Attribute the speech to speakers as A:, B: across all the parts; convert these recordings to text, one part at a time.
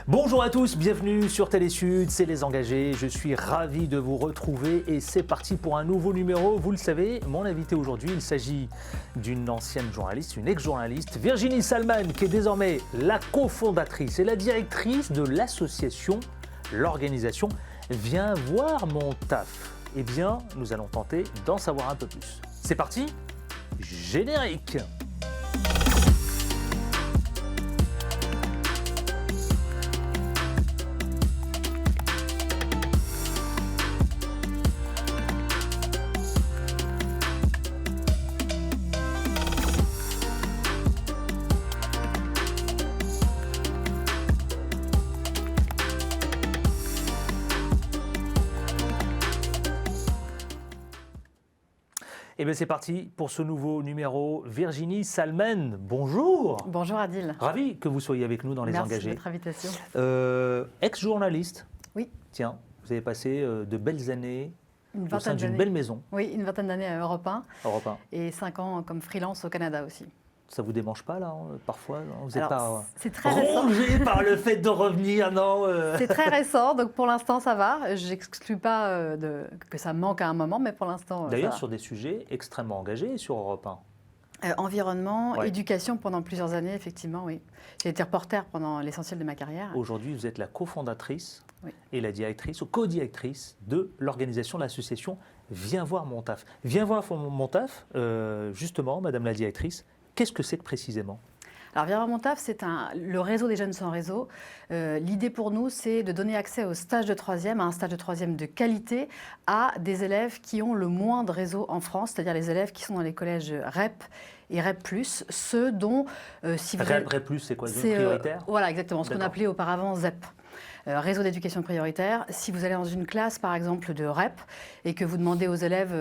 A: Bonjour à tous, bienvenue sur Télésud, c'est Les Engagés. Je suis ravi de vous retrouver et c'est parti pour un nouveau numéro. Vous le savez, mon invité aujourd'hui, il s'agit d'une ancienne journaliste, une ex-journaliste, Virginie Salman, qui est désormais la cofondatrice et la directrice de l'association, l'organisation Viens voir mon taf. Eh bien, nous allons tenter d'en savoir un peu plus. C'est parti, générique. Et bien c'est parti pour ce nouveau numéro. Virginie Salman, bonjour.
B: Bonjour Adil.
A: Ravi que vous soyez avec nous dans Les Engagés.
B: Merci de votre invitation.
A: Ex-journaliste.
B: Oui.
A: Tiens, vous avez passé de belles années au sein d'une
B: d'années.
A: belle maison.
B: Oui, une vingtaine d'années à Europe 1.
A: Europe 1.
B: Et 5 ans comme freelance au Canada aussi.
A: Ça vous démange pas là, parfois? Vous n'êtes
B: Alors,
A: pas
B: c'est très récent.
A: rongé par le fait de revenir, non
B: C'est très récent, donc pour l'instant ça va. Je n'exclus pas que ça manque à un moment, mais pour l'instant
A: D'ailleurs,
B: ça
A: sur des sujets extrêmement engagés sur Europe 1.
B: environnement,
A: Ouais.
B: éducation pendant plusieurs années, effectivement, oui. J'ai été reporter pendant l'essentiel de ma carrière.
A: Aujourd'hui, vous êtes la cofondatrice
B: Oui.
A: et la directrice ou co-directrice de l'organisation de l'association Viens voir mon taf. Viens voir mon taf, justement, Madame la directrice, qu'est-ce que c'est précisément?
B: Alors, Viens voir mon taf, c'est le réseau des jeunes sans réseau. L'idée pour nous, c'est de donner accès au stage de troisième, à un stage de troisième de qualité, à des élèves qui ont le moins de réseau en France, c'est-à-dire les élèves qui sont dans les collèges REP et REP+, ceux dont, si vous
A: REP+, c'est quoi, zone prioritaire?
B: Voilà, exactement, ce qu'on
A: D'accord.
B: appelait auparavant ZEP. Réseau d'éducation prioritaire. Si vous allez dans une classe, par exemple, de REP, et que vous demandez aux élèves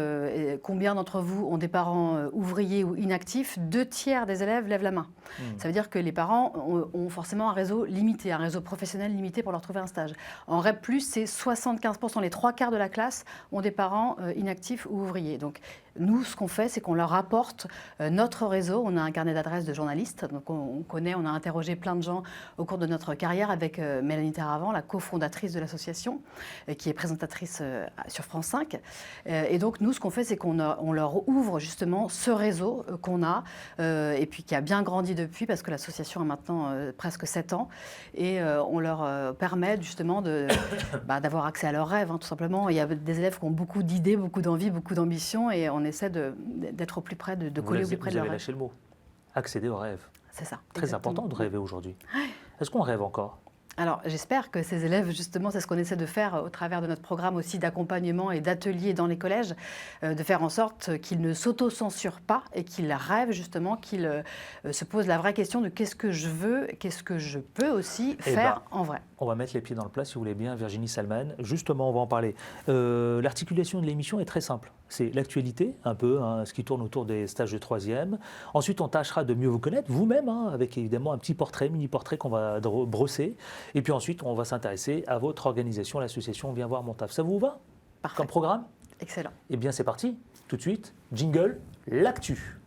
B: combien d'entre vous ont des parents ouvriers ou inactifs, 2/3 des élèves lèvent la main. Ça veut dire que les parents ont forcément un réseau limité, un réseau professionnel limité pour leur trouver un stage. En REP+, c'est 75%, les 3/4 de la classe ont des parents inactifs ou ouvriers. Donc, nous, ce qu'on fait, c'est qu'on leur apporte notre réseau. On a un carnet d'adresses de journalistes, donc on connaît, on a interrogé plein de gens au cours de notre carrière avec Mélanie Terravant, la cofondatrice de l'association, qui est présentatrice sur France 5. Et donc, nous, ce qu'on fait, c'est qu'on leur ouvre justement ce réseau qu'on a, et puis qui a bien grandi depuis, parce que l'association a maintenant presque 7 ans. Et on leur permet justement d'avoir accès à leurs rêves, hein, tout simplement. Il y a des élèves qui ont beaucoup d'idées, beaucoup d'envie, beaucoup d'ambition, et on essaie d'être au plus près, de coller au plus près de
A: Vous
B: leurs
A: avez
B: rêves.
A: lâché le mot. Accéder aux rêves.
B: C'est ça.
A: Très
B: exactement.
A: important de rêver aujourd'hui. Est-ce qu'on rêve encore?
B: Alors, j'espère que ces élèves, justement, c'est ce qu'on essaie de faire au travers de notre programme aussi d'accompagnement et d'ateliers dans les collèges, de faire en sorte qu'ils ne s'auto-censurent pas et qu'ils rêvent, justement, qu'ils se posent la vraie question de qu'est-ce que je veux, qu'est-ce que je peux aussi faire en vrai.
A: On va mettre les pieds dans le plat, si vous voulez bien, Virginie Salman. Justement, on va en parler. L'articulation de l'émission est très simple. C'est l'actualité, un peu, hein, ce qui tourne autour des stages de troisième. Ensuite, on tâchera de mieux vous connaître, vous-même, hein, avec évidemment un petit portrait, mini-portrait qu'on va brosser. Et puis ensuite, on va s'intéresser à votre organisation, l'association Viens voir mon taf. Ça vous va?
B: Parfait.
A: Comme programme?
B: Excellent.
A: Eh bien, c'est parti. Tout de suite, jingle, l'actu.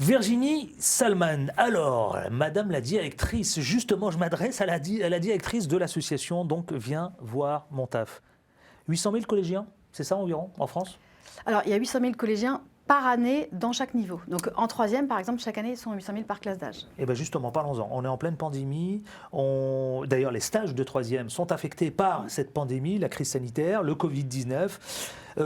A: Virginie Salman, alors, Madame la directrice, justement, je m'adresse à la directrice de l'association, donc Viens voir mon taf. 800 000 collégiens, c'est ça environ, en France?
B: Alors, il y a 800 000 collégiens par année dans chaque niveau. Donc, en troisième, par exemple, chaque année, ils sont 800 000 par classe d'âge.
A: Eh bien justement, parlons-en. On est en pleine pandémie. D'ailleurs, les stages de troisième sont affectés par cette pandémie, la crise sanitaire, le Covid-19.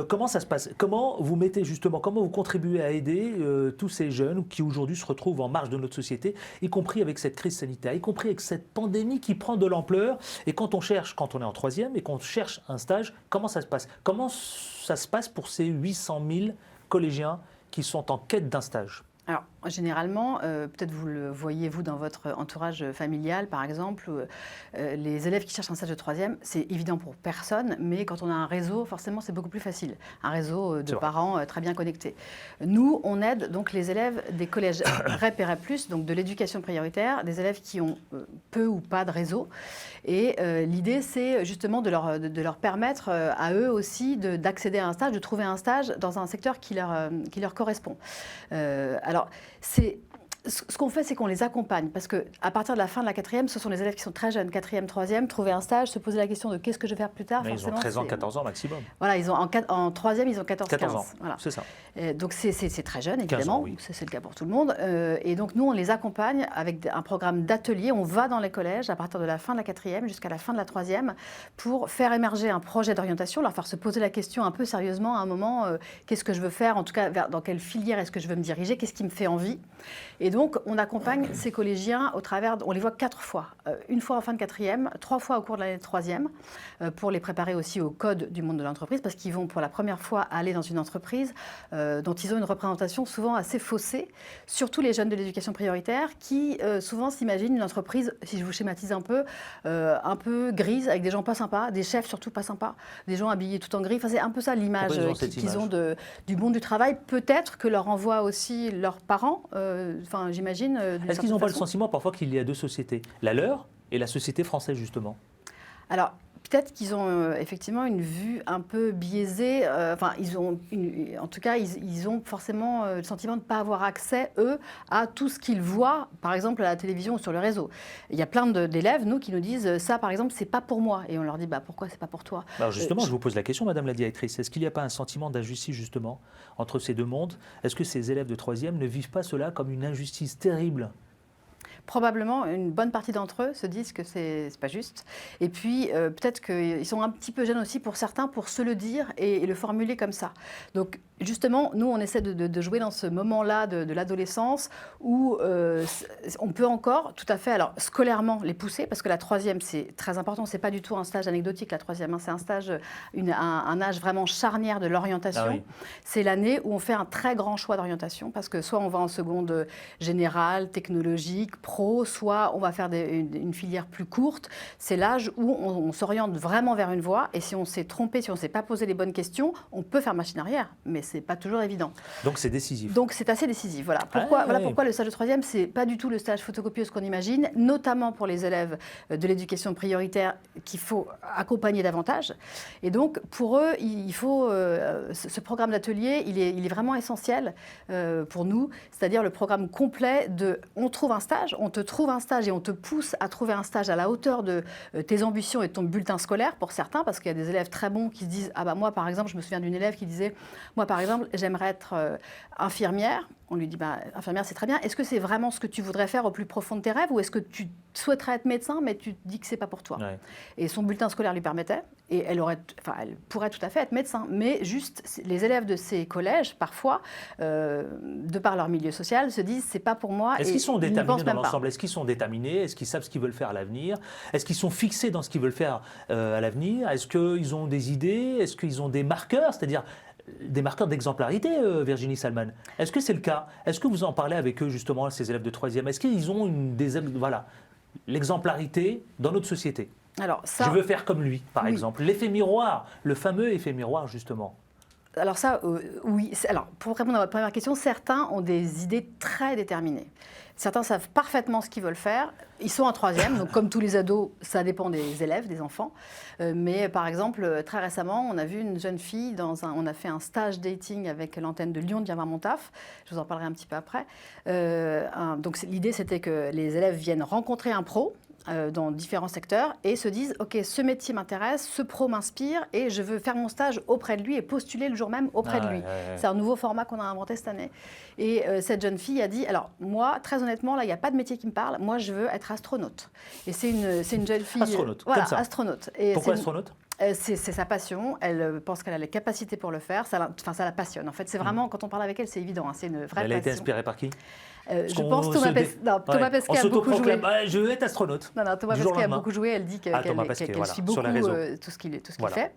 A: Comment ça se passe? Comment vous mettez justement, comment vous contribuez à aider tous ces jeunes qui aujourd'hui se retrouvent en marge de notre société, y compris avec cette crise sanitaire, y compris avec cette pandémie qui prend de l'ampleur? Et quand on est en troisième et qu'on cherche un stage, comment ça se passe? Comment ça se passe pour ces 800 000 collégiens qui sont en quête d'un stage?
B: Alors, généralement, peut-être vous le voyez, vous, dans votre entourage familial, par exemple, les élèves qui cherchent un stage de troisième, c'est évident pour personne, mais quand on a un réseau, forcément, c'est beaucoup plus facile. Un réseau de parents très bien connectés. Nous, on aide donc les élèves des collèges REP et REP+, donc de l'éducation prioritaire, des élèves qui ont peu ou pas de réseau. Et l'idée, c'est justement de leur permettre à eux aussi d'accéder à un stage, de trouver un stage dans un secteur qui leur correspond. Alors, ce qu'on fait, c'est qu'on les accompagne, parce qu'à partir de la fin de la quatrième, ce sont les élèves qui sont très jeunes, quatrième, troisième, trouver un stage, se poser la question de qu'est-ce que je vais faire plus tard.
A: Mais ils ont 13 ans, 14 ans maximum.
B: Voilà, en troisième, ils ont 14
A: ans,
B: voilà.
A: C'est ça.
B: Donc c'est très jeune, évidemment,
A: 15 ans, oui.
B: C'est le cas pour tout le monde. Et donc nous, on les accompagne avec un programme d'atelier. On va dans les collèges à partir de la fin de la quatrième jusqu'à la fin de la troisième pour faire émerger un projet d'orientation, leur faire se poser la question un peu sérieusement à un moment, qu'est-ce que je veux faire, en tout cas dans quelle filière est-ce que je veux me diriger, qu'est-ce qui me fait envie. Et donc on accompagne ces collégiens au travers, on les voit 4 fois, une fois en fin de quatrième, 3 fois au cours de l'année de troisième, pour les préparer aussi au code du monde de l'entreprise, parce qu'ils vont pour la première fois aller dans une entreprise dont ils ont une représentation souvent assez faussée, surtout les jeunes de l'éducation prioritaire qui souvent s'imaginent une entreprise, si je vous schématise un peu grise, avec des gens pas sympas, des chefs surtout pas sympas, des gens habillés tout en gris. Enfin, c'est un peu ça l'image qu'ils ont du monde du travail. Peut-être que leur envoient aussi leurs parents, j'imagine.
A: Est-ce qu'ils n'ont pas le sentiment parfois qu'il y a 2 sociétés, la leur et la société française justement?
B: Alors, peut-être qu'ils ont effectivement une vue un peu biaisée. En tout cas, ils ont forcément le sentiment de ne pas avoir accès, eux, à tout ce qu'ils voient, par exemple à la télévision ou sur le réseau. Il y a plein d'élèves, nous, qui nous disent ça, par exemple, c'est pas pour moi. Et on leur dit pourquoi c'est pas pour toi?
A: Alors justement, je vous pose la question, Madame la directrice. Est-ce qu'il n'y a pas un sentiment d'injustice justement entre ces 2 mondes? Est-ce que ces élèves de troisième ne vivent pas cela comme une injustice terrible?
B: Probablement, une bonne partie d'entre eux se disent que c'est pas juste. Et puis, peut-être qu'ils sont un petit peu jeunes aussi pour certains pour se le dire et le formuler comme ça. Donc, justement, nous, on essaie de jouer dans ce moment-là de l'adolescence où on peut encore, tout à fait, alors scolairement, les pousser, parce que la troisième, c'est très important. C'est pas du tout un stage anecdotique, la troisième. C'est un stage, un âge vraiment charnière de l'orientation.
A: Ah oui.
B: C'est l'année où on fait un très grand choix d'orientation, parce que soit on va en seconde générale, technologique, pro, soit on va faire une filière plus courte. C'est l'âge où on s'oriente vraiment vers une voie, et si on s'est trompé, si on ne s'est pas posé les bonnes questions, on peut faire machine arrière, mais ce n'est pas toujours évident.
A: Donc c'est décisif.
B: Donc c'est assez décisif. Voilà pourquoi le stage de troisième, ce n'est pas du tout le stage photocopieuse qu'on imagine, notamment pour les élèves de l'éducation prioritaire qu'il faut accompagner davantage. Et donc pour eux, il faut ce programme d'atelier, il est vraiment essentiel pour nous, c'est-à-dire le programme complet de on trouve un stage, on te trouve un stage et on te pousse à trouver un stage à la hauteur de tes ambitions et de ton bulletin scolaire pour certains, parce qu'il y a des élèves très bons qui se disent moi par exemple, je me souviens d'une élève qui disait moi par exemple j'aimerais être infirmière. On lui dit infirmière c'est très bien, est-ce que c'est vraiment ce que tu voudrais faire au plus profond de tes rêves ou est-ce que tu souhaiterais être médecin mais tu te dis que c'est pas pour toi?
A: Ouais.
B: Et son bulletin scolaire lui permettait et elle pourrait tout à fait être médecin, mais juste les élèves de ces collèges parfois de par leur milieu social se disent c'est pas pour moi.
A: Est-ce qu'ils sont déterminés dans l'ensemble? Est-ce qu'ils sont déterminés? Est-ce qu'ils savent ce qu'ils veulent faire à l'avenir? Est-ce qu'ils sont fixés dans ce qu'ils veulent faire à l'avenir? Est-ce qu'ils ont des idées? Est-ce qu'ils ont des marqueurs, c'est-à-dire des marqueurs d'exemplarité, Virginie Salman? Est-ce que c'est le cas? Est-ce que vous en parlez avec eux, justement, ces élèves de troisième? Est-ce qu'ils ont l'exemplarité dans notre société?
B: Alors, ça,
A: je veux faire comme lui, par exemple. L'effet miroir, le fameux effet miroir, justement.
B: Alors ça, oui. Alors, pour répondre à votre première question, certains ont des idées très déterminées. Certains savent parfaitement ce qu'ils veulent faire. Ils sont en troisième, donc comme tous les ados, ça dépend des élèves, des enfants. Mais par exemple, très récemment, on a vu une jeune fille, on a fait un stage dating avec l'antenne de Lyon de Viens-Montaf. Je vous en parlerai un petit peu après. Donc l'idée, c'était que les élèves viennent rencontrer un pro dans différents secteurs et se disent « Ok, ce métier m'intéresse, ce pro m'inspire et je veux faire mon stage auprès de lui et postuler le jour même auprès de lui. » C'est un nouveau format qu'on a inventé cette année. Et cette jeune fille a dit « Alors, moi, très honnêtement, là, il n'y a pas de métier qui me parle. Moi, je veux être astronaute. » Et c'est une jeune fille…
A: Astronaute,
B: voilà,
A: comme ça.
B: astronaute.
A: Pourquoi astronaute ?
B: C'est sa passion, elle pense qu'elle a les capacités pour le faire, ça la passionne. En fait, c'est vraiment, quand on parle avec elle, c'est évident, hein, c'est une vraie passion.
A: Elle a été inspirée par qui?
B: Je pense Thomas Pesquet a beaucoup joué.
A: Je veux être astronaute.
B: Non, Thomas Pesquet a beaucoup joué, elle dit qu'elle suit beaucoup tout ce qu'il fait.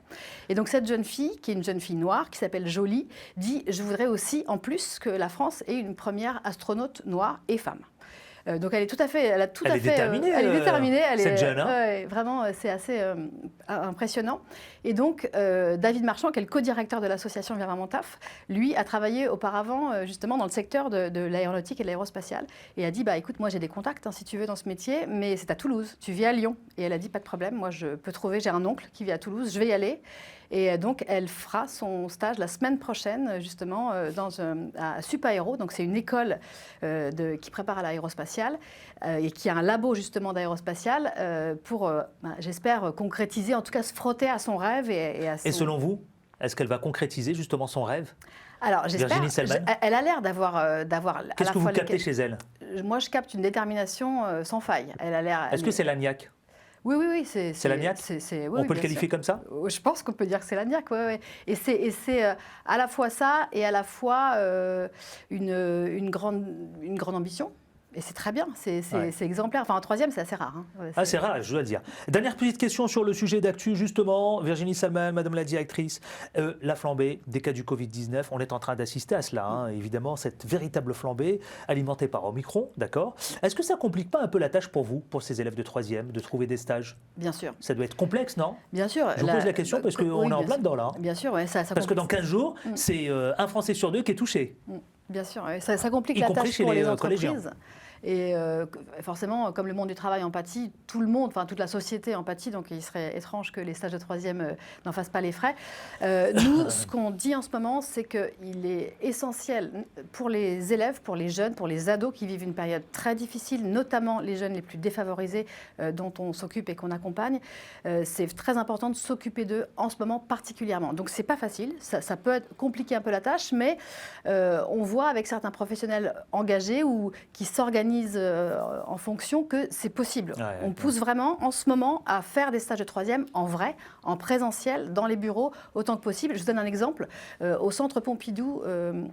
B: Et donc cette jeune fille, qui est une jeune fille noire, qui s'appelle Jolie, dit « Je voudrais aussi, en plus, que la France ait une première astronaute noire et femme ». Donc elle est tout à fait, elle est déterminée,
A: cette jeune.
B: Vraiment, c'est assez impressionnant. Et donc David Marchand, qui est le co-directeur de l'association Viens Mon Taf, lui a travaillé auparavant justement dans le secteur de l'aéronautique et de l'aérospatiale et a dit écoute, moi j'ai des contacts si tu veux dans ce métier, mais c'est à Toulouse, tu vis à Lyon. Et elle a dit pas de problème, moi je peux trouver, j'ai un oncle qui vit à Toulouse, je vais y aller. Et donc, elle fera son stage la semaine prochaine, justement, à Supaéro. Donc, c'est une école qui prépare à l'aérospatiale et qui a un labo, justement, d'aérospatiale pour, j'espère, concrétiser, en tout cas, se frotter à son rêve. Et
A: selon vous, est-ce qu'elle va concrétiser, justement, son rêve?
B: Alors, j'espère. Elle a l'air d'avoir.
A: Qu'est-ce que vous captez chez elle?
B: Moi, je capte une détermination sans faille. Elle a l'air.
A: Est-ce que c'est l'agnac?
B: Oui,
A: c'est l'agnac. On peut le qualifier comme ça?
B: Je pense qu'on peut dire que c'est l'agnac, oui. Et c'est à la fois ça et à la fois une grande ambition. Et c'est très bien, c'est exemplaire. Enfin, un troisième, c'est assez rare. Hein.
A: C'est rare, je dois le dire. Dernière petite question sur le sujet d'actu, justement. Virginie Salman, Madame la directrice, la flambée des cas du Covid-19, on est en train d'assister à cela, hein, évidemment, cette véritable flambée alimentée par Omicron, d'accord. Est-ce que ça ne complique pas un peu la tâche pour vous, pour ces élèves de 3e, de trouver des stages?
B: Bien sûr.
A: Ça doit être complexe, non?
B: Bien sûr.
A: Je vous pose la question parce qu'on est en plein dedans, là.
B: Bien sûr, oui.
A: Parce que dans 15 jours, c'est un Français sur 2 qui est touché.
B: Bien sûr, ça complique la tâche pour les entreprises. Et forcément, comme le monde du travail en pâtit, tout le monde, enfin toute la société en pâtit, donc il serait étrange que les stages de 3e n'en fassent pas les frais. Nous, ce qu'on dit en ce moment, c'est qu'il est essentiel pour les élèves, pour les jeunes, pour les ados qui vivent une période très difficile, notamment les jeunes les plus défavorisés dont on s'occupe et qu'on accompagne. C'est très important de s'occuper d'eux en ce moment particulièrement. Donc c'est pas facile, ça peut être compliqué un peu la tâche, mais on voit avec certains professionnels engagés ou qui s'organisent en fonction que c'est possible. On pousse vraiment en ce moment à faire des stages de 3e en vrai, en présentiel, dans les bureaux, autant que possible. Je vous donne un exemple. Au Centre Pompidou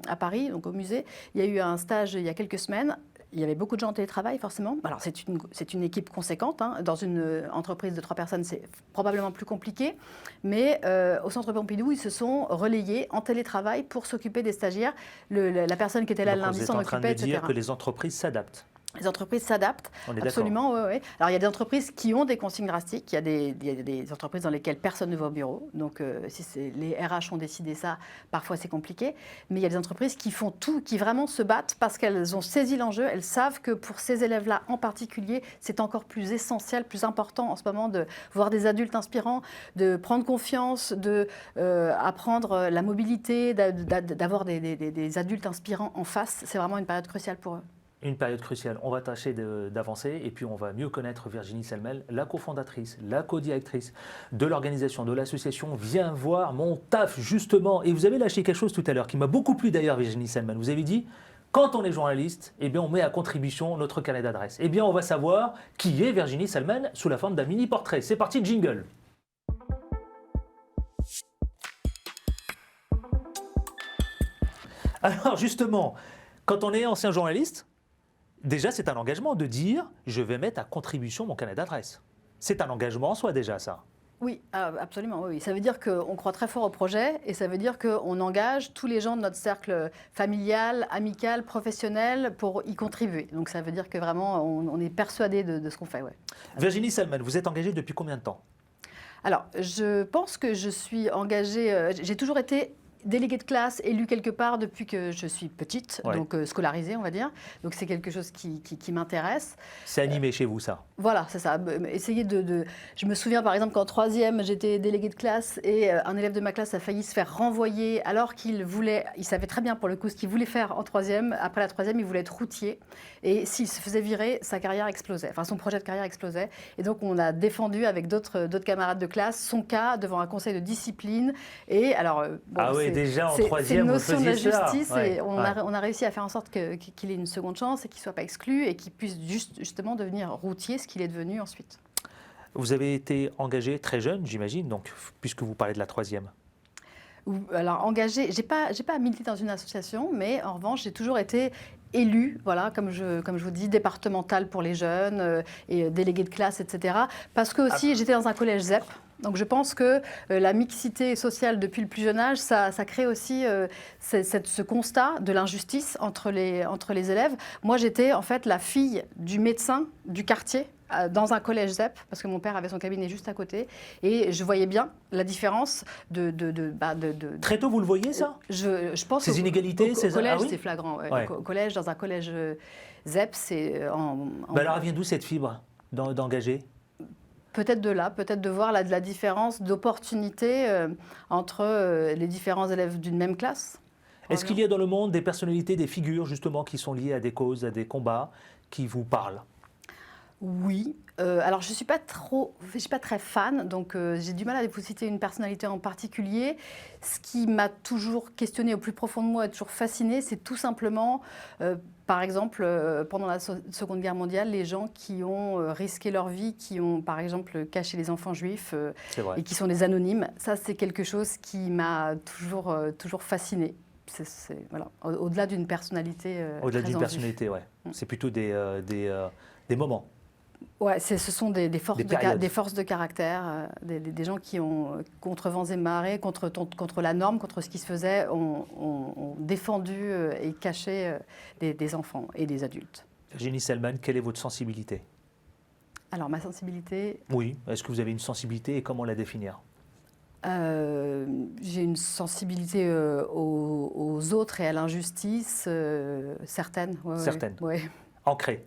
B: à Paris, donc au musée, il y a eu un stage il y a quelques semaines. Il y avait beaucoup de gens en télétravail, forcément. Alors, c'est une équipe conséquente. Hein. Dans une entreprise de 3 personnes, c'est probablement plus compliqué. Mais au Centre Pompidou, ils se sont relayés en télétravail pour s'occuper des stagiaires. La personne qui était là le lundi s'en occupait, etc.
A: Vous êtes en train de dire que les entreprises s'adaptent?
B: Les entreprises s'adaptent, absolument, oui. Alors, il y a des entreprises qui ont des consignes drastiques. Il y a des entreprises dans lesquelles personne ne va au bureau. Donc, si les RH ont décidé ça, parfois c'est compliqué. Mais il y a des entreprises qui font tout, qui vraiment se battent parce qu'elles ont saisi l'enjeu. Elles savent que pour ces élèves-là en particulier, c'est encore plus essentiel, plus important en ce moment de voir des adultes inspirants, de prendre confiance, d'apprendre la mobilité, d'avoir des adultes inspirants en face. C'est vraiment une période cruciale pour eux.
A: Une période cruciale. On va tâcher d'avancer et puis on va mieux connaître Virginie Selmel, la cofondatrice, la co-directrice de l'organisation, de l'association Viens voir mon taf, justement. Et vous avez lâché quelque chose tout à l'heure qui m'a beaucoup plu d'ailleurs, Virginie Selmel. Vous avez dit, quand on est journaliste, eh bien, on met à contribution notre carnet d'adresse. Eh bien, on va savoir qui est Virginie Selmel sous la forme d'un mini-portrait. C'est parti, jingle. Alors justement, quand on est ancien journaliste, déjà, c'est un engagement de dire « je vais mettre à contribution mon carnet d'adresse ». C'est un engagement en soi déjà, ça.
B: Oui, absolument. Oui. Ça veut dire qu'on croit très fort au projet et ça veut dire qu'on engage tous les gens de notre cercle familial, amical, professionnel pour y contribuer. Donc ça veut dire que vraiment, on est persuadé de ce qu'on fait. Ouais.
A: Virginie Selman, vous êtes engagée depuis combien de temps?
B: Alors, je pense que je suis engagée, j'ai toujours été déléguée de classe, élue quelque part depuis que je suis petite, donc scolarisée, on va dire. Donc c'est quelque chose qui m'intéresse.
A: C'est animé chez vous, ça? Voilà,
B: c'est ça. Essayer Je me souviens, par exemple, qu'en 3e, j'étais déléguée de classe et un élève de ma classe a failli se faire renvoyer alors qu'il savait très bien pour le coup ce qu'il voulait faire en 3e. Après la 3e, il voulait être routier. Et s'il se faisait virer, sa carrière explosait. Enfin, son projet de carrière explosait. Et donc, on a défendu avec d'autres camarades de classe son cas devant un conseil de discipline. Et alors,
A: déjà en 3e,
B: c'est une notion de la justice et on a réussi à faire en sorte qu'il ait une seconde chance et qu'il ne soit pas exclu et qu'il puisse justement devenir routier, ce qu'il est devenu ensuite.
A: Vous avez été engagé très jeune, j'imagine, donc, puisque vous parlez de la troisième.
B: Alors, engagée, j'ai pas milité dans une association, mais en revanche, j'ai toujours été élue, voilà, comme je vous dis, départementale pour les jeunes et déléguée de classe, etc. Parce que aussi, j'étais dans un collège ZEP. Donc je pense que la mixité sociale depuis le plus jeune âge, ça crée aussi ce constat de l'injustice entre les élèves. Moi, j'étais en fait la fille du médecin du quartier dans un collège ZEP, parce que mon père avait son cabinet juste à côté, et je voyais bien la différence de
A: Très tôt, vous le voyez, ça?
B: Je pense
A: ces inégalités,
B: au collège,
A: ah oui,
B: c'est flagrant. Ouais.
A: Ouais.
B: Au collège, dans un collège ZEP, c'est
A: alors, elle vient d'où cette fibre d'engager?
B: Peut-être de là, peut-être de voir la différence d'opportunité entre les différents élèves d'une même classe.
A: Est-ce qu'il y a dans le monde des personnalités, des figures justement qui sont liées à des causes, à des combats, qui vous parlent?
B: Oui. Alors, je ne suis pas très fan, donc j'ai du mal à vous citer une personnalité en particulier. Ce qui m'a toujours questionné au plus profond de moi et toujours fasciné, c'est tout simplement, par exemple, pendant la Seconde Guerre mondiale, les gens qui ont risqué leur vie, qui ont, par exemple, caché les enfants juifs et qui sont des anonymes. Ça, c'est quelque chose qui m'a toujours fasciné. Voilà, au-delà d'une personnalité.
A: Au-delà d'une personnalité, ouais. C'est plutôt des moments.
B: Ouais, ce sont des forces de caractère, des gens qui ont, contre vents et marées, contre la norme, contre ce qui se faisait, ont défendu et caché des enfants et des adultes.
A: Virginie Selman, quelle est votre sensibilité?
B: Alors, ma sensibilité...
A: Oui, est-ce que vous avez une sensibilité et comment la définir?
B: J'ai une sensibilité aux autres et à l'injustice, certaine.
A: Certaine.
B: Ouais.
A: Ancrée.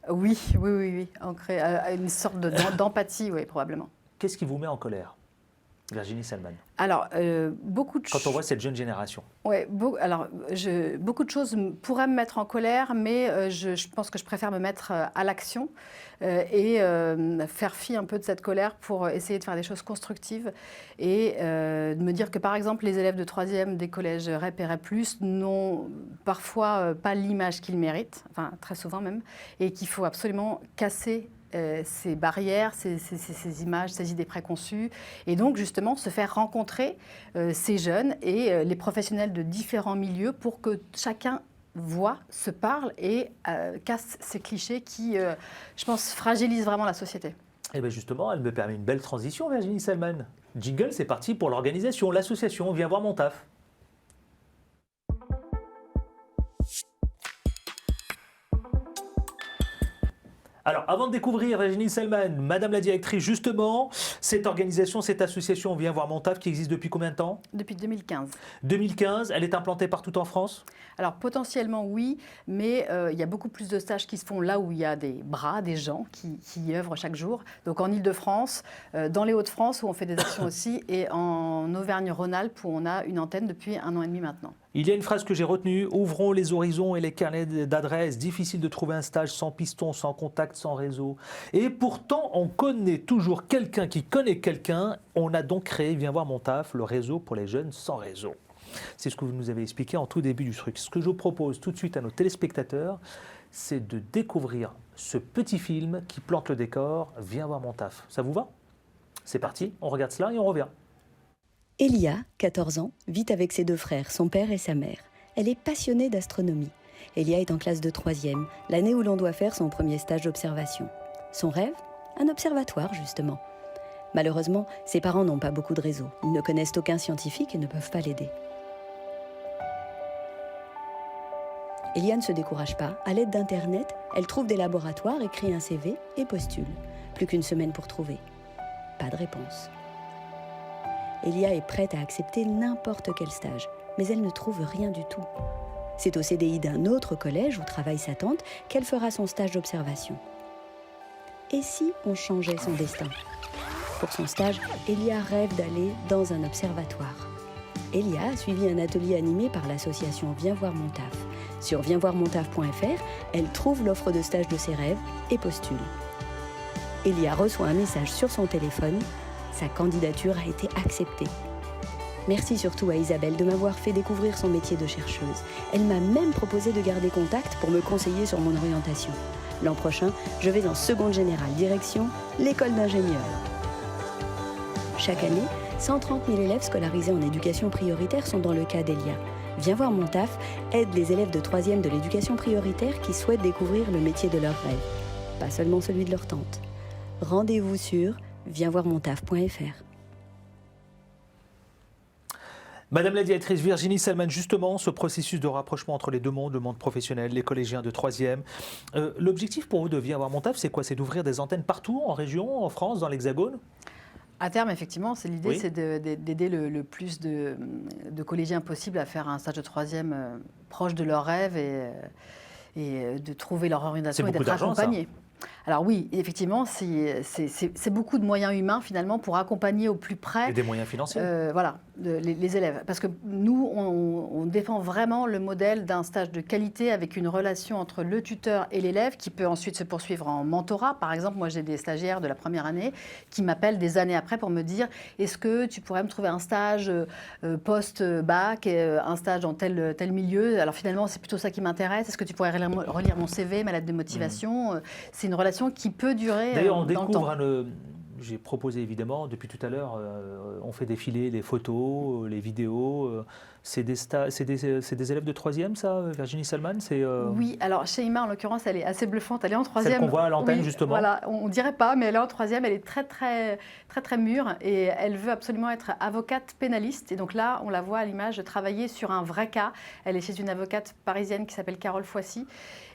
B: Oui, ancrée, une sorte d'empathie, oui, probablement.
A: Qu'est-ce qui vous met en colère, Virginie Selman?
B: Alors, beaucoup de choses.
A: Quand on voit cette jeune génération.
B: Oui, beaucoup de choses pourraient me mettre en colère, mais je pense que je préfère me mettre à l'action et faire fi un peu de cette colère pour essayer de faire des choses constructives et de me dire que, par exemple, les élèves de 3e des collèges REP et REP+, n'ont parfois pas l'image qu'ils méritent, enfin très souvent même, et qu'il faut absolument casser ces barrières, ces images, ces idées préconçues, et donc justement se faire rencontrer ces jeunes et les professionnels de différents milieux pour que chacun voit, se parle et casse ces clichés qui, je pense, fragilisent vraiment la société.
A: Et bien justement, elle me permet une belle transition, Virginie Selman. Jingle, c'est parti pour l'organisation, l'association Viens voir mon taf. Alors, avant de découvrir Virginie Selman, Madame la directrice, justement, cette organisation, cette association Viens voir mon taf qui existe depuis combien de temps?
B: Depuis 2015.
A: 2015, elle est implantée partout en France?
B: Alors potentiellement oui, mais il y a beaucoup plus de stages qui se font là où il y a des bras, des gens qui y œuvrent chaque jour. Donc en Ile-de-France, dans les Hauts-de-France où on fait des actions aussi, et en Auvergne-Rhône-Alpes où on a une antenne depuis 1 an et demi maintenant.
A: Il y a une phrase que j'ai retenue, ouvrons les horizons et les carnets d'adresses, difficile de trouver un stage sans piston, sans contact, sans réseau. Et pourtant, on connaît toujours quelqu'un qui connaît quelqu'un. On a donc créé Viens voir mon taf, le réseau pour les jeunes sans réseau. C'est ce que vous nous avez expliqué en tout début du truc. Ce que je propose tout de suite à nos téléspectateurs, c'est de découvrir ce petit film qui plante le décor, Viens voir mon taf. Ça vous va? C'est parti, on regarde cela et on revient.
C: Elia, 14 ans, vit avec ses 2 frères, son père et sa mère. Elle est passionnée d'astronomie. Elia est en classe de 3e, l'année où l'on doit faire son premier stage d'observation. Son rêve? Un observatoire, justement. Malheureusement, ses parents n'ont pas beaucoup de réseau. Ils ne connaissent aucun scientifique et ne peuvent pas l'aider. Elia ne se décourage pas. À l'aide d'Internet, elle trouve des laboratoires, écrit un CV et postule. Plus qu'une semaine pour trouver. Pas de réponse. Elia est prête à accepter n'importe quel stage, mais elle ne trouve rien du tout. C'est au CDI d'un autre collège où travaille sa tante qu'elle fera son stage d'observation. Et si on changeait son destin? Pour son stage, Elia rêve d'aller dans un observatoire. Elia a suivi un atelier animé par l'association Viens voir mon taf. Sur viensvoirmontaf.fr, elle trouve l'offre de stage de ses rêves et postule. Elia reçoit un message sur son téléphone. Sa candidature a été acceptée. Merci surtout à Isabelle de m'avoir fait découvrir son métier de chercheuse. Elle m'a même proposé de garder contact pour me conseiller sur mon orientation. L'an prochain, je vais en seconde générale, direction l'école d'ingénieurs. Chaque année, 130 000 élèves scolarisés en éducation prioritaire sont dans le cas d'Elia. Viens voir mon taf aide les élèves de 3e de l'éducation prioritaire qui souhaitent découvrir le métier de leur rêve, pas seulement celui de leur tante. Rendez-vous sur viensvoirmontaf.fr.
A: Madame la directrice Virginie Salman, justement, ce processus de rapprochement entre les deux mondes, le monde professionnel, les collégiens de 3e, l'objectif pour vous de Viens voir mon taf, c'est quoi? C'est d'ouvrir des antennes partout, en région, en France, dans l'Hexagone?
B: À terme, effectivement, l'idée,
A: Oui.
B: c'est d'aider le plus de collégiens possible à faire un stage de 3e proche de leur rêve et de trouver leur orientation et
A: beaucoup
B: d'être
A: d'argent, ça.
B: accompagnés. Alors oui, effectivement, c'est beaucoup de moyens humains finalement pour accompagner au plus près
A: Et des moyens financiers.
B: voilà, les élèves. Parce que nous, on défend vraiment le modèle d'un stage de qualité avec une relation entre le tuteur et l'élève qui peut ensuite se poursuivre en mentorat. Par exemple, moi j'ai des stagiaires de la première année qui m'appellent des années après pour me dire est-ce que tu pourrais me trouver un stage post-bac, un stage dans tel milieu. Alors finalement, c'est plutôt ça qui m'intéresse. Est-ce que tu pourrais relire mon CV, ma lettre de motivation C'est une relation qui peut durer
A: D'ailleurs, on
B: dans le temps.
A: découvre j'ai proposé évidemment, depuis tout à l'heure, on fait défiler les photos, les vidéos. C'est des élèves de 3e, ça, Virginie Salman?
B: Oui, alors Shaima, en l'occurrence, elle est assez bluffante. Elle est en 3e.
A: Celle qu'on voit à l'antenne,
B: Oui,
A: justement.
B: Voilà, on ne dirait pas, mais elle est en 3e. Elle est très mûre et elle veut absolument être avocate pénaliste. Et donc là, on la voit à l'image travailler sur un vrai cas. Elle est chez une avocate parisienne qui s'appelle Carole Foissy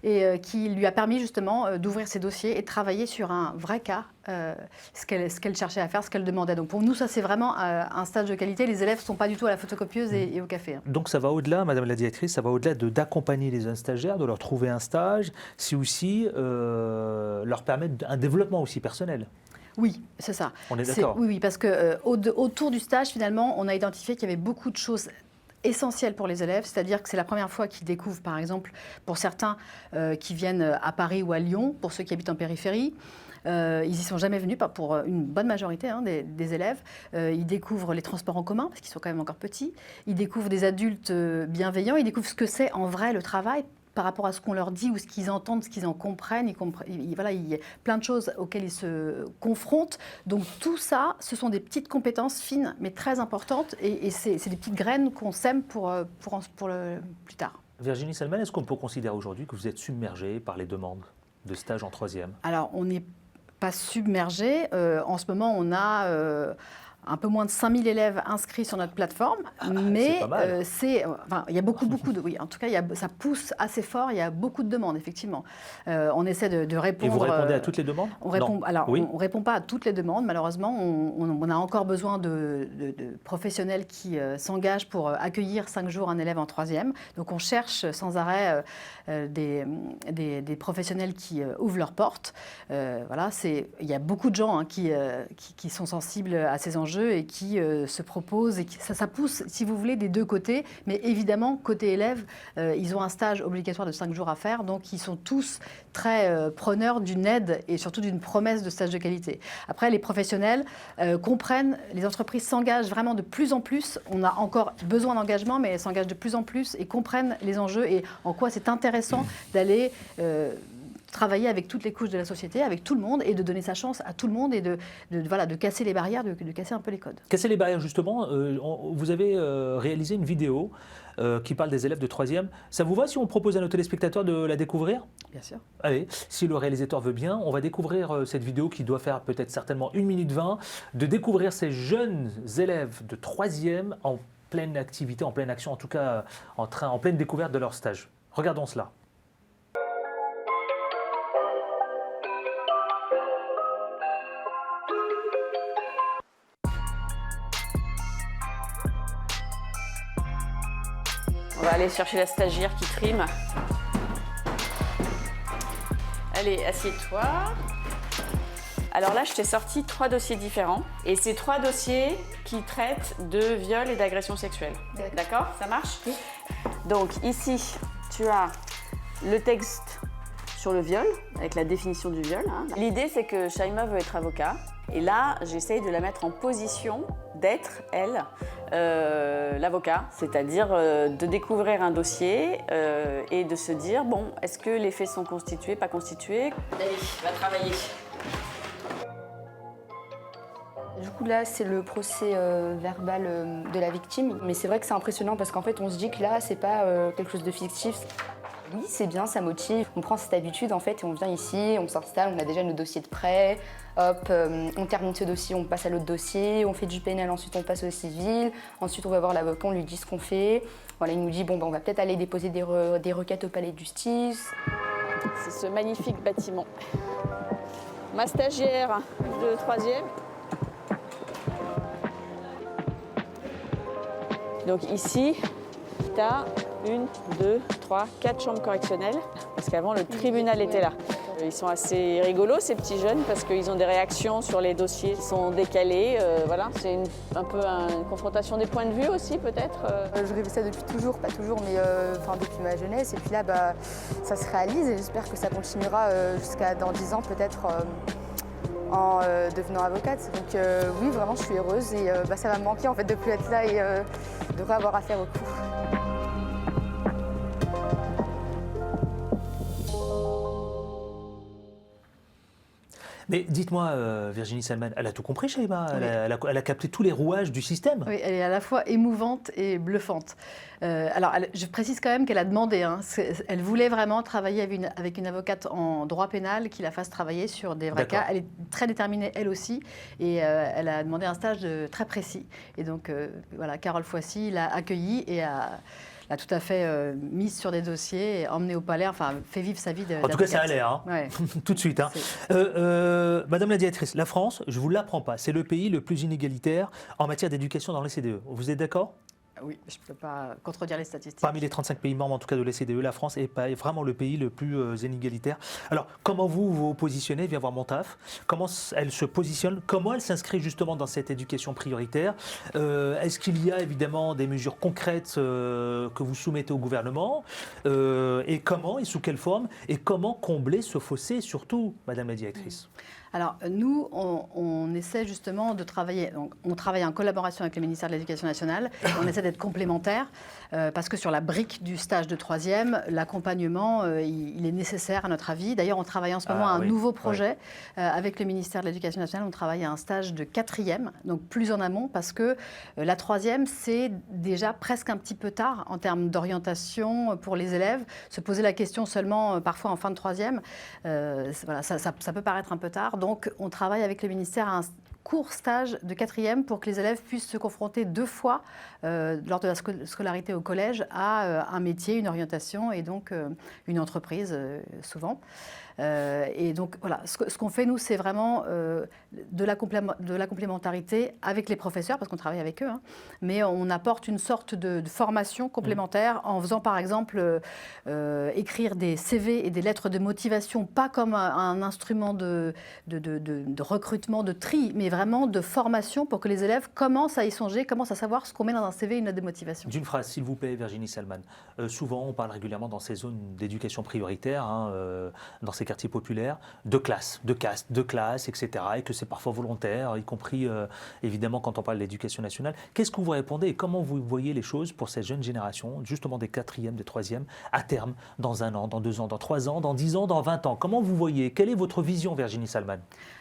B: et qui lui a permis justement d'ouvrir ses dossiers et de travailler sur un vrai cas, ce qu'elle cherchait à faire, ce qu'elle demandait. Donc pour nous, ça c'est vraiment un stage de qualité. Les élèves ne sont pas du tout à la photocopieuse et au café.
A: Donc ça va au-delà, Madame la directrice, ça va au-delà d'accompagner les jeunes stagiaires, de leur trouver un stage, c'est aussi leur permettre un développement aussi personnel.
B: Oui, c'est ça.
A: On est d'accord.
B: Oui, parce que autour du stage, finalement, on a identifié qu'il y avait beaucoup de choses essentielles pour les élèves, c'est-à-dire que c'est la première fois qu'ils découvrent, par exemple, pour certains qui viennent à Paris ou à Lyon, pour ceux qui habitent en périphérie. Ils n'y sont jamais venus, pas pour une bonne majorité des élèves. Ils découvrent les transports en commun, parce qu'ils sont quand même encore petits. Ils découvrent des adultes bienveillants. Ils découvrent ce que c'est en vrai le travail par rapport à ce qu'on leur dit ou ce qu'ils entendent, ce qu'ils en comprennent. Voilà, il y a plein de choses auxquelles ils se confrontent. Donc tout ça, ce sont des petites compétences fines, mais très importantes. Et c'est des petites graines qu'on sème pour le plus tard.
A: Virginie Salman, est-ce qu'on peut considérer aujourd'hui que vous êtes submergée par les demandes de stage en 3e?
B: Alors, on n'est pas submergé. En ce moment, on a un peu moins de 5000 élèves inscrits sur notre plateforme, mais il y a beaucoup de... Oui, en tout cas, ça pousse assez fort, il y a beaucoup de demandes, effectivement. On essaie de répondre...
A: Et vous répondez à toutes les demandes?
B: On ne répond pas à toutes les demandes, malheureusement. On a encore besoin de professionnels qui s'engagent pour accueillir 5 jours un élève en 3e. Donc, on cherche sans arrêt des professionnels qui ouvrent leurs portes. Voilà, il y a beaucoup de gens qui sont sensibles à ces enjeux et qui se proposent. Et ça pousse, si vous voulez, des deux côtés. Mais évidemment, côté élèves, ils ont un stage obligatoire de 5 jours à faire. Donc, ils sont tous très preneurs d'une aide et surtout d'une promesse de stage de qualité. Après, les professionnels comprennent, les entreprises s'engagent vraiment de plus en plus. On a encore besoin d'engagement, mais elles s'engagent de plus en plus et comprennent les enjeux et en quoi c'est intéressant d'aller... travailler avec toutes les couches de la société, avec tout le monde, et de donner sa chance à tout le monde, et de casser les barrières, de casser un peu les codes.
A: Casser les barrières, justement, vous avez réalisé une vidéo qui parle des élèves de 3e. Ça vous va si on propose à nos téléspectateurs de la découvrir?
B: Bien sûr.
A: Allez, si le réalisateur veut bien, on va découvrir cette vidéo qui doit faire peut-être certainement 1 minute 20, de découvrir ces jeunes élèves de 3e en pleine activité, en pleine action, en tout cas en pleine découverte de leur stage. Regardons cela.
D: On va aller chercher la stagiaire qui trime. Allez, assieds-toi. Alors là, je t'ai sorti 3 dossiers différents. Et c'est 3 dossiers qui traitent de viol et d'agression sexuelle. D'accord? Ça marche? Oui. Donc ici, tu as le texte sur le viol, avec la définition du viol. L'idée, c'est que Shaima veut être avocat. Et là, j'essaye de la mettre en position d'être, elle, l'avocat, c'est-à-dire de découvrir un dossier et de se dire, bon, est-ce que les faits sont constitués, pas constitués? Allez, va travailler.
E: Du coup, là, c'est le procès verbal de la victime. Mais c'est vrai que c'est impressionnant parce qu'en fait, on se dit que là, c'est pas quelque chose de fictif. Oui, c'est bien, ça motive. On prend cette habitude, en fait, et on vient ici, on s'installe, on a déjà nos dossiers de prêt. Hop, on termine ce dossier, on passe à l'autre dossier. On fait du pénal, ensuite on passe au civil. Ensuite, on va voir l'avocat, on lui dit ce qu'on fait. Voilà, il nous dit, bon, ben, on va peut-être aller déposer des requêtes au palais de justice.
D: C'est ce magnifique bâtiment. Ma stagiaire de 3e. Donc ici, tu as 1, 2, 3, 4 chambres correctionnelles, parce qu'avant le tribunal était là. Ils sont assez rigolos ces petits jeunes parce qu'ils ont des réactions sur les dossiers qui sont décalés. Voilà, c'est un peu une confrontation des points de vue aussi peut-être.
E: Je rêvais ça depuis toujours, pas toujours, mais depuis ma jeunesse. Et puis là, ça se réalise et j'espère que ça continuera jusqu'à dans 10 ans peut-être. En devenant avocate. Donc oui, vraiment, je suis heureuse et ça va me manquer en fait de plus être là et de ne pas avoir affaire au cours.
A: Mais dites-moi, Virginie Salman, elle a tout compris, Shaima.
B: Oui.
A: Elle a capté tous les rouages du système.
B: Oui, elle est à la fois émouvante et bluffante. Je précise quand même qu'elle a demandé. Elle voulait vraiment travailler avec une avocate en droit pénal qui la fasse travailler sur des vrais cas. Elle est très déterminée, elle aussi. Et elle a demandé un stage très précis. Et donc, voilà, Carole Foissy l'a accueillie et a tout à fait mise sur des dossiers, et emmenée au palais, enfin, fait vivre sa vie d'avocate.
A: En tout cas, ça a l'air, hein.
B: Ouais.
A: Tout de suite. Hein. Madame la directrice, la France, je ne vous l'apprends pas, c'est le pays le plus inégalitaire en matière d'éducation dans l'OCDE. Vous êtes d'accord ?
B: Oui, je ne peux pas contredire les statistiques.
A: Parmi les 35 pays membres, en tout cas de l'OCDE, la France est vraiment le pays le plus inégalitaire. Alors, comment vous vous positionnez, viens voir mon taf, comment elle se positionne, comment elle s'inscrit justement dans cette éducation prioritaire? Est-ce qu'il y a évidemment des mesures concrètes que vous soumettez au gouvernement? Et comment et sous quelle forme? Et comment combler ce fossé surtout, Madame la directrice?
B: Alors, nous, on essaie justement de travailler. Donc, on travaille en collaboration avec le ministère de l'Éducation nationale. On essaie d'être complémentaires parce que sur la brique du stage de 3e, l'accompagnement, il est nécessaire à notre avis. D'ailleurs, on travaille en ce moment à un nouveau projet avec le ministère de l'Éducation nationale. On travaille à un stage de 4e, donc plus en amont, parce que la 3e, c'est déjà presque un petit peu tard en termes d'orientation pour les élèves. Se poser la question seulement parfois en fin de 3e, voilà, ça peut paraître un peu tard. Donc, on travaille avec le ministère à un court stage de 4e pour que les élèves puissent se confronter 2 fois lors de la scolarité au collège à un métier, une orientation et donc une entreprise souvent. Et donc voilà, ce qu'on fait nous, c'est vraiment de la complémentarité avec les professeurs, parce qu'on travaille avec eux, hein, mais on apporte une sorte de formation complémentaire en faisant par exemple écrire des CV et des lettres de motivation, pas comme un instrument de recrutement, de tri, mais vraiment de formation pour que les élèves commencent à y songer, commencent à savoir ce qu'on met dans un CV et une lettre de motivation.
A: D'une phrase, s'il vous plaît, Virginie Salman. Souvent, on parle régulièrement dans ces zones d'éducation prioritaire, hein, dans ces quartiers populaires, de classe, de caste, de classe, etc. Et que c'est parfois volontaire, y compris évidemment quand on parle de l'éducation nationale. Qu'est-ce que vous répondez et comment vous voyez les choses pour ces jeunes générations, justement des 4e, des 3e, à terme, dans 1 an, dans 2 ans, dans 3 ans, dans 10 ans, dans 20 ans? Comment vous voyez? Quelle est votre vision, Virginie Salman?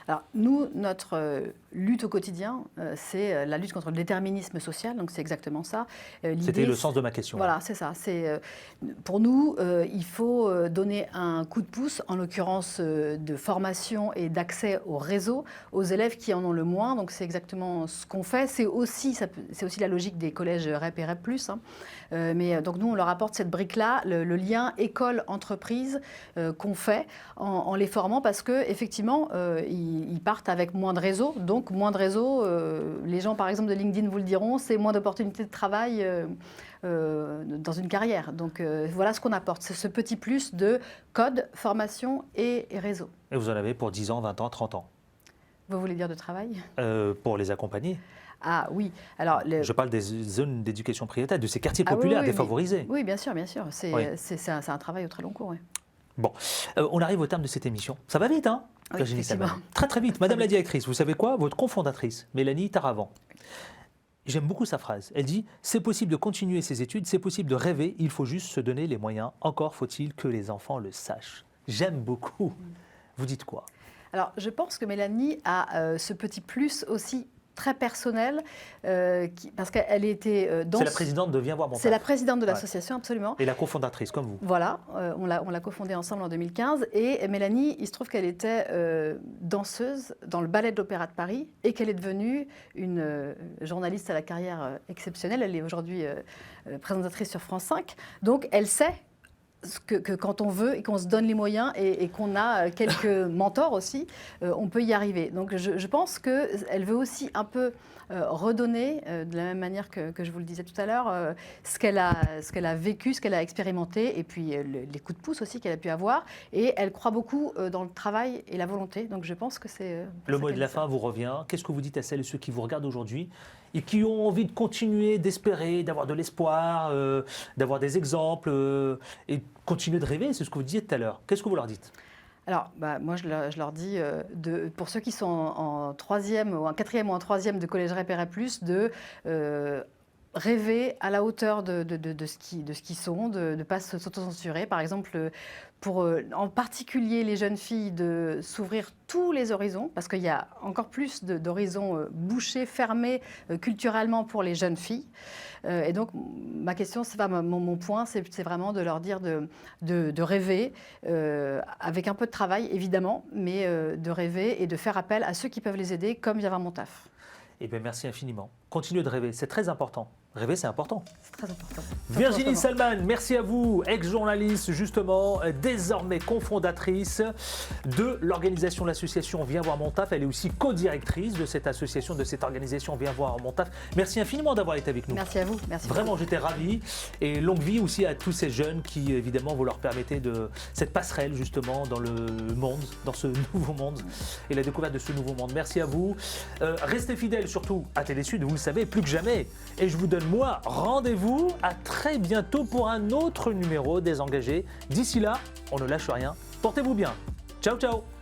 B: Alors, nous, notre lutte au quotidien, c'est la lutte contre le déterminisme social, donc c'est exactement ça.
A: C'était le sens de ma question.
B: Voilà, c'est ça. Pour nous, il faut donner un coup de pouce, en l'occurrence de formation et d'accès au réseau, aux élèves qui en ont le moins. Donc c'est exactement ce qu'on fait. C'est aussi la logique des collèges REP et REP+. Hein. Mais donc nous, on leur apporte cette brique-là, le lien école-entreprise qu'on fait en les formant parce qu'effectivement, ils partent avec moins de réseau. Donc moins de réseau, les gens par exemple de LinkedIn vous le diront, c'est moins d'opportunités de travail dans une carrière. Donc voilà ce qu'on apporte, c'est ce petit plus de code, formation et réseau.
A: Et vous en avez pour 10 ans, 20 ans, 30 ans?
B: Vous voulez dire de travail?
A: Pour les accompagner.
B: Ah oui. Alors,
A: je parle des zones d'éducation prioritaire, de ces quartiers populaires défavorisés.
B: Oui, bien sûr, bien sûr. C'est un travail au très long cours. Oui.
A: Bon, on arrive au terme de cette émission. Ça va vite, hein, Virginie Salman? Très très vite. Madame la directrice, vous savez quoi? Votre cofondatrice, Mélanie Taravant, J'aime beaucoup sa phrase. Elle dit « C'est possible de continuer ses études, c'est possible de rêver, il faut juste se donner les moyens. Encore faut-il que les enfants le sachent. » J'aime beaucoup. Vous dites quoi?
B: Alors, je pense que Mélanie a ce petit plus aussi très personnel, parce qu'elle était dans...
A: C'est la présidente de Viens voir mon taf.
B: C'est la présidente de l'association, absolument.
A: Et la cofondatrice, comme vous.
B: Voilà, on l'a cofondée ensemble en 2015. Et Mélanie, il se trouve qu'elle était danseuse dans le ballet de l'Opéra de Paris et qu'elle est devenue une journaliste à la carrière exceptionnelle. Elle est aujourd'hui présentatrice sur France 5. Donc, elle sait que quand on veut et qu'on se donne les moyens et qu'on a quelques mentors aussi, on peut y arriver. Donc je pense qu'elle veut aussi un peu redonner, de la même manière que je vous le disais tout à l'heure, ce qu'elle a vécu, ce qu'elle a expérimenté, et puis les coups de pouce aussi qu'elle a pu avoir. Et elle croit beaucoup dans le travail et la volonté. Donc je pense que c'est...
A: Le mot de la fin vous revient. Qu'est-ce que vous dites à celles et ceux qui vous regardent aujourd'hui et qui ont envie de continuer, d'espérer, d'avoir de l'espoir, d'avoir des exemples et continuer de rêver? C'est ce que vous disiez tout à l'heure. Qu'est-ce que vous leur dites?
B: Alors, moi, je leur dis, pour ceux qui sont en troisième ou en quatrième ou en troisième de collège Rep et Rep+, de rêver à la hauteur de ce qu'ils sont, de ne pas s'autocensurer. Par exemple, pour en particulier les jeunes filles, de s'ouvrir tous les horizons, parce qu'il y a encore plus d'horizons bouchés, fermés culturellement pour les jeunes filles. Et donc, ma question, mon point, c'est vraiment de leur dire de rêver, avec un peu de travail, évidemment, mais de rêver et de faire appel à ceux qui peuvent les aider, comme Viens voir mon taf.
A: Eh bien, merci infiniment. Continuez de rêver, c'est très important. Rêver, c'est important.
B: C'est très important.
A: Virginie Salman, merci à vous, ex-journaliste justement, désormais cofondatrice de l'organisation de l'association Viens voir mon taf. Elle est aussi co-directrice de cette association, de cette organisation Viens voir mon taf. Merci infiniment d'avoir été avec nous.
B: Merci à vous. Merci
A: Vraiment,
B: beaucoup.
A: j'étais ravi. Et longue vie aussi à tous ces jeunes qui, évidemment, vous leur permettez de cette passerelle justement dans le monde, dans ce nouveau monde et la découverte de ce nouveau monde. Merci à vous. Restez fidèles surtout à Télé Sud, vous le savez, plus que jamais. Et je vous donne moi rendez-vous à très bientôt pour un autre numéro des Engagés. D'ici là, on ne lâche rien. Portez-vous bien. Ciao, ciao.